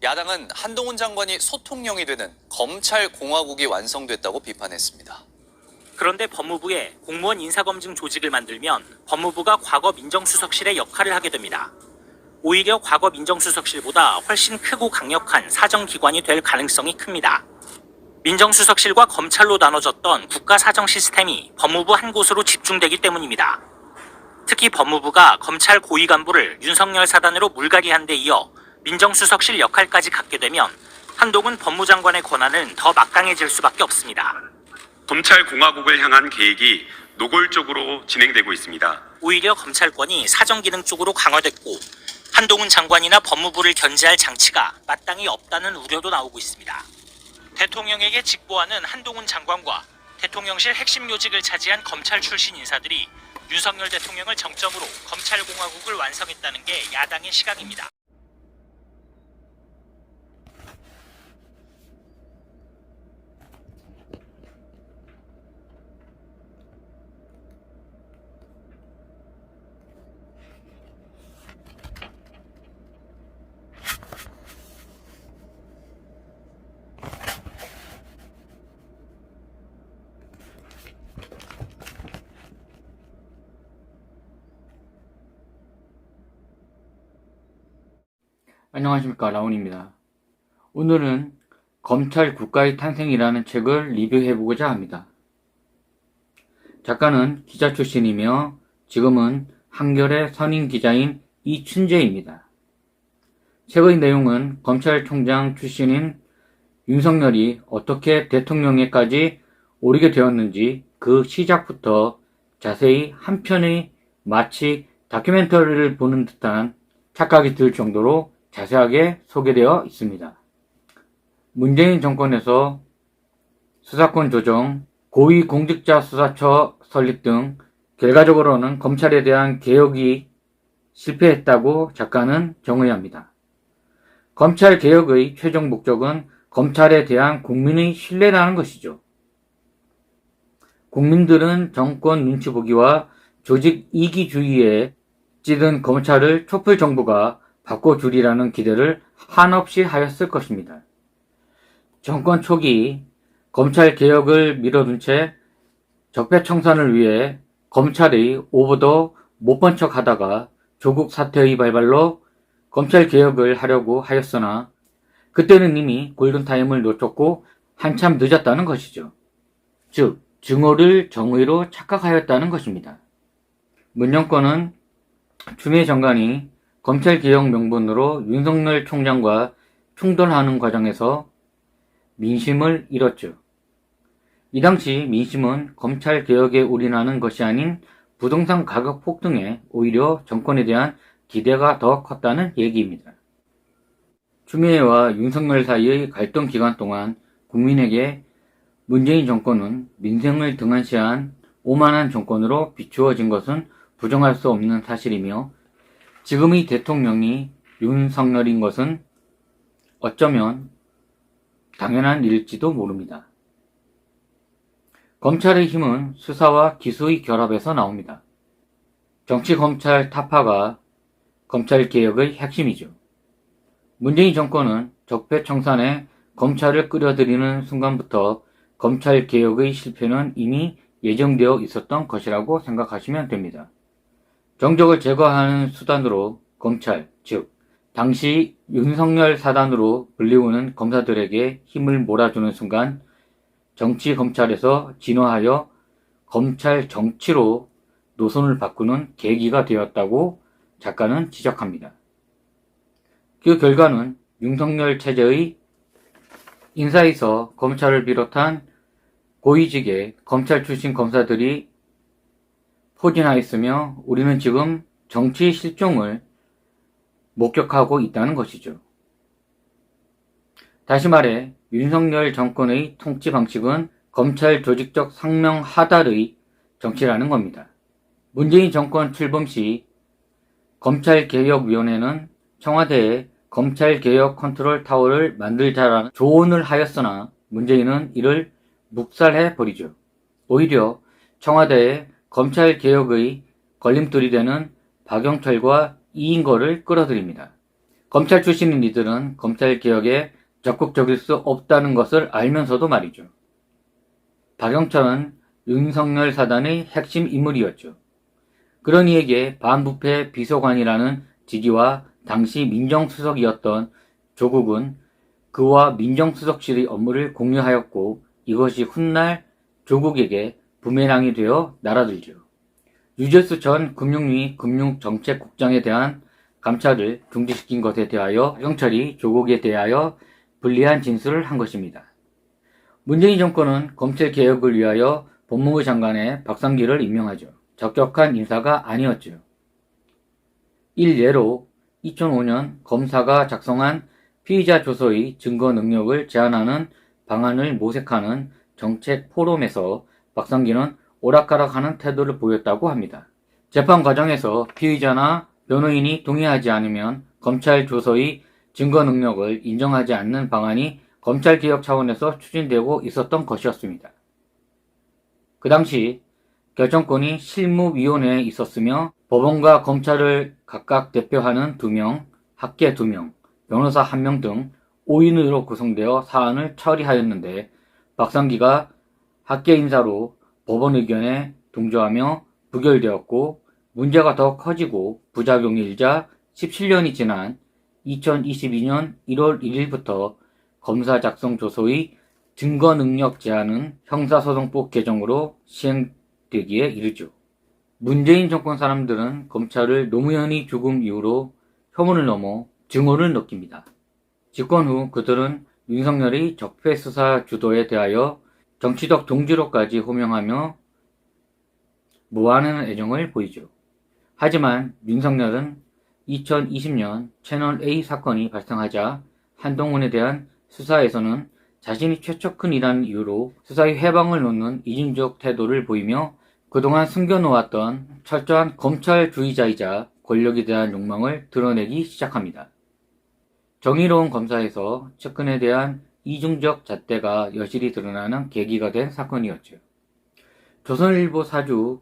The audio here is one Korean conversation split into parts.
야당은 한동훈 장관이 소통령이 되는 검찰공화국이 완성됐다고 비판했습니다. 그런데 법무부에 공무원 인사검증 조직을 만들면 법무부가 과거 민정수석실의 역할을 하게 됩니다. 오히려 과거 민정수석실보다 훨씬 크고 강력한 사정기관이 될 가능성이 큽니다. 민정수석실과 검찰로 나눠졌던 국가사정 시스템이 법무부 한 곳으로 집중되기 때문입니다. 특히 법무부가 검찰 고위 간부를 윤석열 사단으로 물갈이한 데 이어 민정수석실 역할까지 갖게 되면 한동훈 법무장관의 권한은 더 막강해질 수밖에 없습니다. 검찰공화국을 향한 계획이 노골적으로 진행되고 있습니다. 오히려 검찰권이 사정기능 쪽으로 강화됐고 한동훈 장관이나 법무부를 견제할 장치가 마땅히 없다는 우려도 나오고 있습니다. 대통령에게 직보하는 한동훈 장관과 대통령실 핵심 요직을 차지한 검찰 출신 인사들이 윤석열 대통령을 정점으로 검찰공화국을 완성했다는 게 야당의 시각입니다. 안녕하십니까, 라온입니다. 오늘은 검찰 국가의 탄생이라는 책을 리뷰해보고자 합니다. 작가는 기자 출신이며 지금은 한겨레 선임 기자인 이춘재입니다. 책의 내용은 검찰총장 출신인 윤석열이 어떻게 대통령에까지 오르게 되었는지 그 시작부터 자세히 한 편의 마치 다큐멘터리를 보는 듯한 착각이 들 정도로 자세하게 소개되어 있습니다. 문재인 정권에서 수사권 조정, 고위공직자수사처 설립 등 결과적으로는 검찰에 대한 개혁이 실패했다고 작가는 정의합니다. 검찰개혁의 최종 목적은 검찰에 대한 국민의 신뢰라는 것이죠. 국민들은 정권 눈치 보기와 조직 이기주의에 찌든 검찰을 촛불 정부가 바꿔주리라는 기대를 한없이 하였을 것입니다. 정권 초기 검찰 개혁을 미뤄둔 채 적폐청산을 위해 검찰의 오보도 못 본 척 하다가 조국 사태의 발발로 검찰 개혁을 하려고 하였으나 그때는 이미 골든타임을 놓쳤고 한참 늦었다는 것이죠. 즉, 증오를 정의로 착각하였다는 것입니다. 문정권은 추미애 장관이 검찰개혁 명분으로 윤석열 총장과 충돌하는 과정에서 민심을 잃었죠. 이 당시 민심은 검찰개혁에 올인하는 것이 아닌 부동산 가격 폭등에 오히려 정권에 대한 기대가 더 컸다는 얘기입니다. 추미애와 윤석열 사이의 갈등 기간 동안 국민에게 문재인 정권은 민생을 등한시한 오만한 정권으로 비추어진 것은 부정할 수 없는 사실이며 지금의 대통령이 윤석열인 것은 어쩌면 당연한 일일지도 모릅니다. 검찰의 힘은 수사와 기소의 결합에서 나옵니다. 정치-검찰 타파가 검찰개혁의 핵심이죠. 문재인 정권은 적폐청산에 검찰을 끌어들이는 순간부터 검찰개혁의 실패는 이미 예정되어 있었던 것이라고 생각하시면 됩니다. 정적을 제거하는 수단으로 검찰, 즉 당시 윤석열 사단으로 불리우는 검사들에게 힘을 몰아주는 순간 정치-검찰에서 진화하여 검찰 정치로 노선을 바꾸는 계기가 되었다고 작가는 지적합니다. 그 결과는 윤석열 체제의 인사에서 검찰을 비롯한 고위직의 검찰 출신 검사들이 포진하였으며 우리는 지금 정치 실종을 목격하고 있다는 것이죠. 다시 말해 윤석열 정권의 통치 방식은 검찰 조직적 상명 하달의 정치라는 겁니다. 문재인 정권 출범 시 검찰개혁위원회는 청와대에 검찰개혁 컨트롤 타워를 만들자라는 조언을 하였으나 문재인은 이를 묵살해버리죠. 오히려 청와대에 검찰개혁의 걸림돌이 되는 박영철과 이인거를 끌어들입니다. 검찰 출신인 이들은 검찰개혁에 적극적일 수 없다는 것을 알면서도 말이죠. 박영철은 윤석열 사단의 핵심 인물이었죠. 그런 이에게 반부패 비서관이라는 직위와 당시 민정수석이었던 조국은 그와 민정수석실의 업무를 공유하였고 이것이 훗날 조국에게 부메랑이 되어 날아들죠. 유재수 전 금융위 금융정책국장에 대한 감찰을 중지시킨 것에 대하여 박영철이 조국에 대하여 불리한 진술을 한 것입니다. 문재인 정권은 검찰개혁을 위하여 법무부 장관에 박상기를 임명하죠. 적격한 인사가 아니었죠. 일례로 2005년 검사가 작성한 피의자 조서의 증거 능력을 제한하는 방안을 모색하는 정책 포럼에서 박상기는 오락가락하는 태도를 보였다고 합니다. 재판 과정에서 피의자나 변호인이 동의하지 않으면 검찰 조서의 증거 능력을 인정하지 않는 방안이 검찰개혁 차원에서 추진되고 있었던 것이었습니다. 그 당시 결정권이 실무위원회에 있었으며 법원과 검찰을 각각 대표하는 2명, 학계 2명, 변호사 1명 등 5인으로 구성되어 사안을 처리하였는데 박상기가 학계 인사로 법원 의견에 동조하며 부결되었고 문제가 더 커지고 부작용이 일자 17년이 지난 2022년 1월 1일부터 검사 작성 조서의 증거 능력 제한은 형사소송법 개정으로 시행되기에 이르죠. 문재인 정권 사람들은 검찰을 노무현의 죽음 이후로 혐오를 넘어 증오를 느낍니다. 집권 후 그들은 윤석열의 적폐수사 주도에 대하여 정치적 동지로까지 호명하며 무한한 애정을 보이죠. 하지만 윤석열은 2020년 채널A 사건이 발생하자 한동훈에 대한 수사에서는 자신이 최측근이라는 이유로 수사의 해방을 놓는 이중적 태도를 보이며 그동안 숨겨놓았던 철저한 검찰주의자이자 권력에 대한 욕망을 드러내기 시작합니다. 정의로운 검사에서 측근에 대한 이중적 잣대가 여실히 드러나는 계기가 된 사건이었죠. 조선일보 사주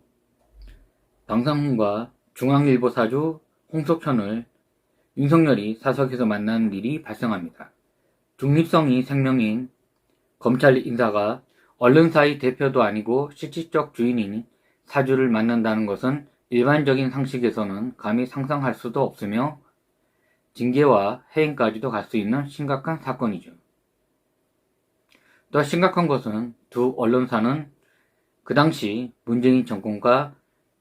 방상훈과 중앙일보 사주 홍석현을 윤석열이 사석에서 만나는 일이 발생합니다. 중립성이 생명인 검찰 인사가 언론사의 대표도 아니고 실질적 주인인 사주를 만난다는 것은 일반적인 상식에서는 감히 상상할 수도 없으며 징계와 해임까지도 갈 수 있는 심각한 사건이죠. 더 심각한 것은 두 언론사는 그 당시 문재인 정권과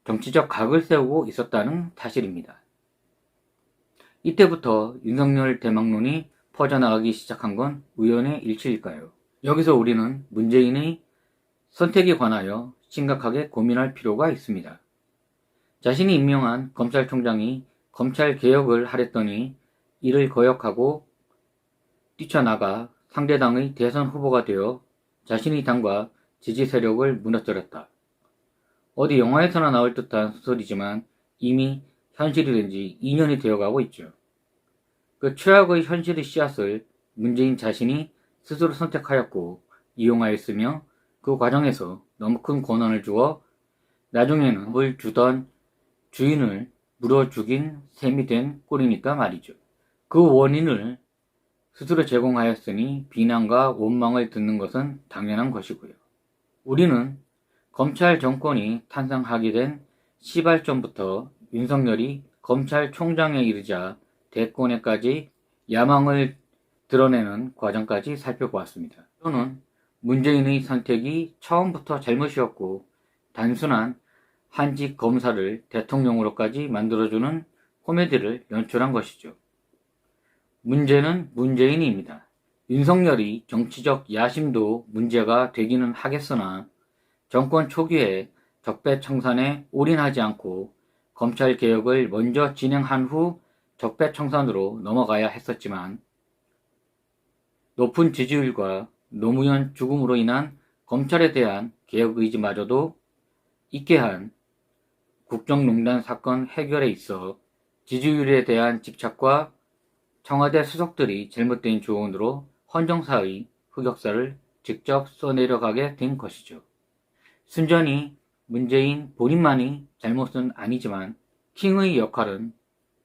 정치적 각을 세우고 있었다는 사실입니다. 이때부터 윤석열 대망론이 퍼져나가기 시작한 건 우연의 일치일까요? 여기서 우리는 문재인의 선택에 관하여 심각하게 고민할 필요가 있습니다. 자신이 임명한 검찰총장이 검찰개혁을 하랬더니 이를 거역하고 뛰쳐나가 상대당의 대선 후보가 되어 자신의 당과 지지 세력을 무너뜨렸다. 어디 영화에서나 나올 듯한 소설이지만 이미 현실이 된 지 2년이 되어가고 있죠. 그 최악의 현실의 씨앗을 문재인 자신이 스스로 선택하였고 이용하였으며 그 과정에서 너무 큰 권한을 주어 나중에는 뭘 주던 주인을 물어 죽인 셈이 된 꼴이니까 말이죠. 그 원인을 스스로 제공하였으니 비난과 원망을 듣는 것은 당연한 것이고요. 우리는 검찰 정권이 탄생하게 된 시발점부터 윤석열이 검찰총장에 이르자 대권에까지 야망을 드러내는 과정까지 살펴보았습니다. 또는 문재인의 선택이 처음부터 잘못이었고 단순한 한직 검사를 대통령으로까지 만들어주는 코미디를 연출한 것이죠. 문제는 문재인입니다. 윤석열이 정치적 야심도 문제가 되기는 하겠으나 정권 초기에 적폐청산에 올인하지 않고 검찰개혁을 먼저 진행한 후 적폐청산으로 넘어가야 했었지만 높은 지지율과 노무현 죽음으로 인한 검찰에 대한 개혁 의지마저도 있게 한 국정농단 사건 해결에 있어 지지율에 대한 집착과 청와대 수석들이 잘못된 조언으로 헌정사의 흑역사를 직접 써내려가게 된 것이죠. 순전히 문재인 본인만이 잘못은 아니지만 킹의 역할은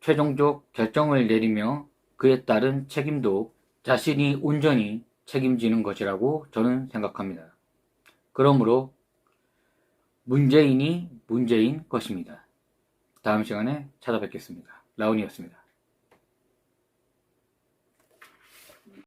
최종적 결정을 내리며 그에 따른 책임도 자신이 온전히 책임지는 것이라고 저는 생각합니다. 그러므로 문재인이 문재인 것입니다. 다음 시간에 찾아뵙겠습니다. 라온이었습니다.